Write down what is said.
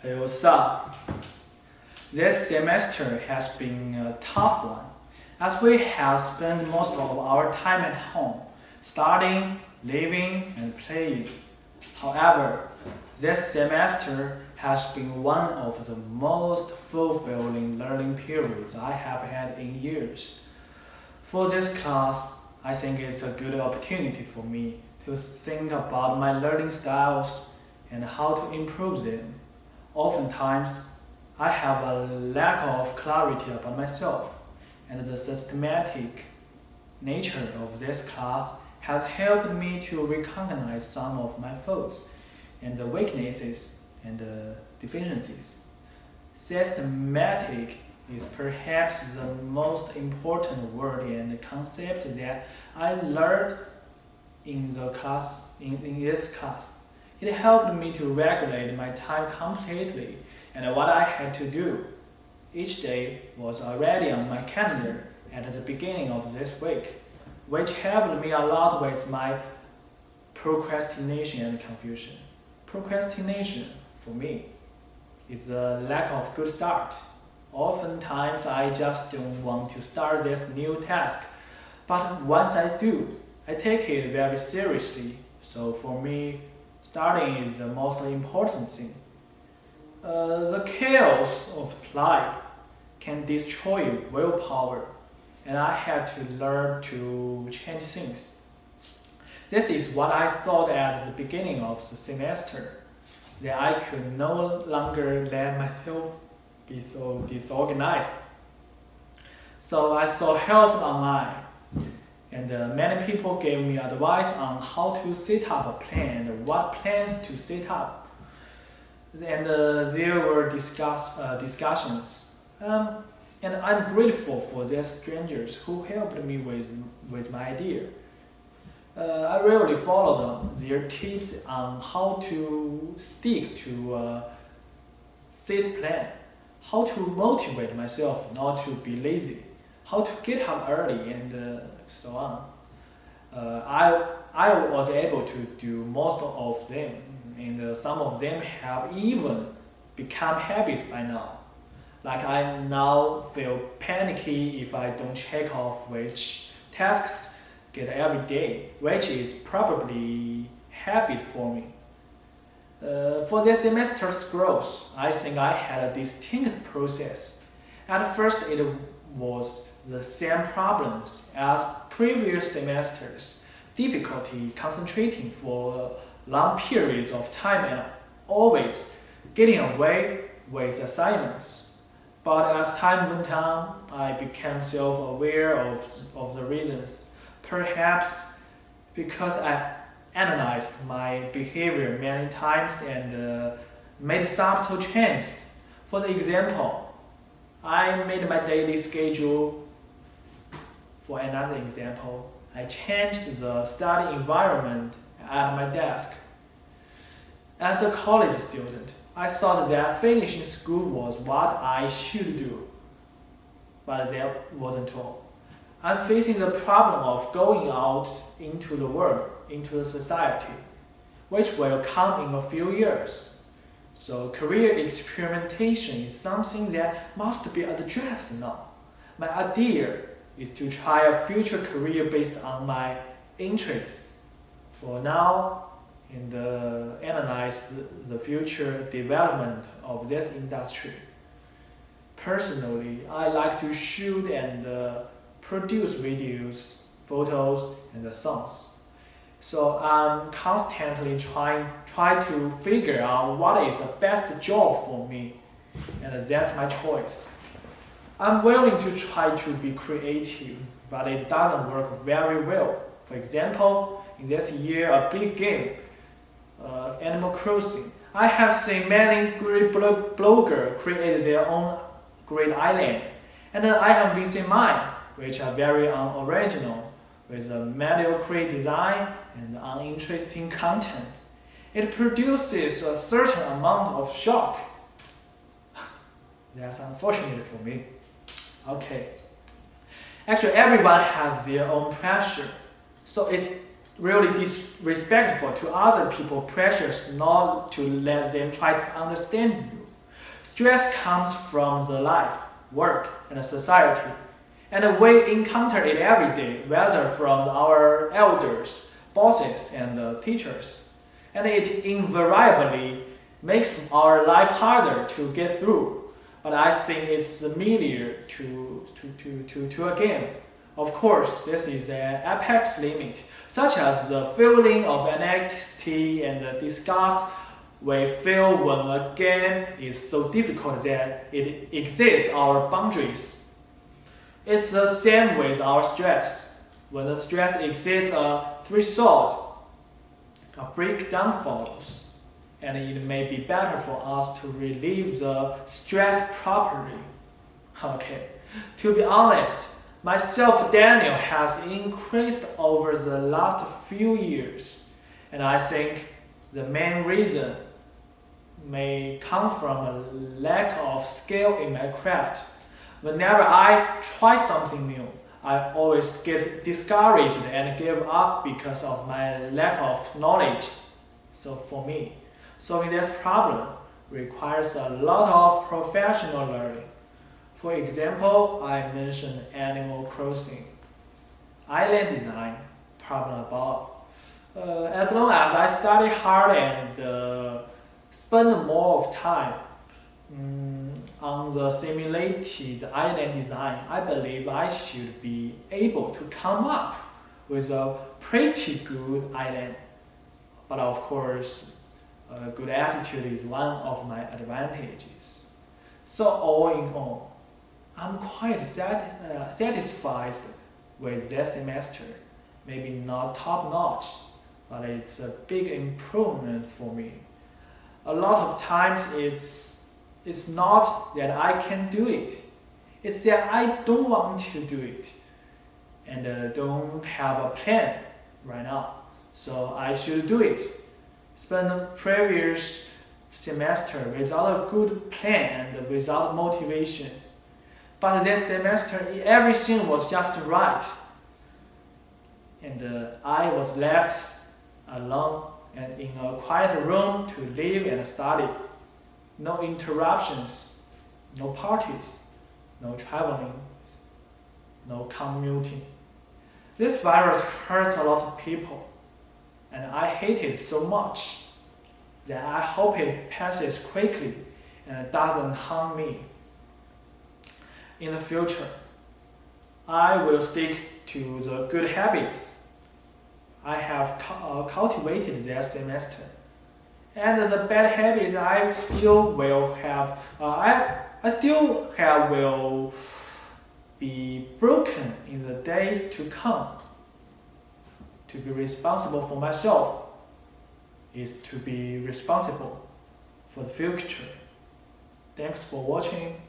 Hey, what's up? This semester has been a tough one, as we have spent most of our time at home, studying, living, and playing. However, this semester has been one of the most fulfilling learning periods I have had in years. For this class, I think it's a good opportunity for me to think about my learning styles and how to improve them. Oftentimes, I have a lack of clarity about myself, and the systematic nature of this class has helped me to recognize some of my faults and the weaknesses and deficiencies. Systematic is perhaps the most important word and concept that I learned in this class. It helped me to regulate my time completely and what I had to do. Each day was already on my calendar at the beginning of this week, which helped me a lot with my procrastination and confusion. Procrastination, for me, is a lack of good start. Oftentimes, I just don't want to start this new task, but once I do, I take it very seriously. So for me, starting is the most important thing. The chaos of life can destroy willpower, and I had to learn to change things. This is what I thought at the beginning of the semester, that I could no longer let myself be so disorganized. So I sought help online, and many people gave me advice on how to set up a plan and what plans to set up. And there were discussions. And I'm grateful for these strangers who helped me with my idea. I rarely follow their tips on how to stick to a set plan, how to motivate myself not to be lazy, how to get up early, and so on. I was able to do most of them, and some of them have even become habits by now. Like I now feel panicky if I don't check off which tasks get every day, which is probably habit for me. For this semester's growth, I think I had a distinct process. At first, it was the same problems as previous semesters, difficulty concentrating for long periods of time and always getting away with assignments. But as time went on, I became self-aware of the reasons, perhaps because I analyzed my behavior many times and made subtle changes. For the example, I made my daily schedule. For another example, I changed the study environment at my desk. As a college student, I thought that finishing school was what I should do, but that wasn't all. I'm facing the problem of going out into the world, into the society, which will come in a few years. So career experimentation is something that must be addressed now. My idea is to try a future career based on my interests for now and analyze the future development of this industry. Personally, I like to shoot and produce videos, photos, and songs. So I'm constantly try to figure out what is the best job for me, and that's my choice. I'm willing to try to be creative, but it doesn't work very well. For example, in this year, a big game, Animal Crossing, I have seen many great bloggers create their own great island, and I have been seeing mine, which are very unoriginal, with a mediocre design and uninteresting content. It produces a certain amount of shock. That's unfortunate for me. Okay. Actually, everyone has their own pressure, so it's really disrespectful to other people's pressures not to let them try to understand you. Stress comes from the life, work, and society. And we encounter it every day, whether from our elders, bosses, and teachers. And it invariably makes our life harder to get through. But I think it's similar to a game. Of course, this is an apex limit, such as the feeling of anxiety and disgust we feel when a game is so difficult that it exceeds our boundaries. It's the same with our stress. When the stress exceeds a threshold, a breakdown follows, and it may be better for us to relieve the stress properly. Okay, to be honest, my self-denial has increased over the last few years, and I think the main reason may come from a lack of skill in my craft. Whenever I try something new, I always get discouraged and give up because of my lack of knowledge. So for me, solving this problem requires a lot of professional learning. For example, I mentioned Animal Crossing, island design, problem above. As long as I study hard and spend more of time on the simulated island design, I believe I should be able to come up with a pretty good island. But of course, a good attitude is one of my advantages. So all in all, I'm quite satisfied with this semester. Maybe not top notch, but it's a big improvement for me. A lot of times it's not that I can do it, it's that I don't want to do it and don't have a plan right now. So I should do it. Spend the previous semester without a good plan and without motivation. But this semester everything was just right. And I was left alone and in a quiet room to live and study. No interruptions, no parties, no traveling, no commuting. This virus hurts a lot of people, and I hate it so much that I hope it passes quickly and doesn't harm me. In the future, I will stick to the good habits I have cultivated this semester. And the bad habits I still will have, will be broken in the days to come. To be responsible for myself is to be responsible for the future. Thanks for watching.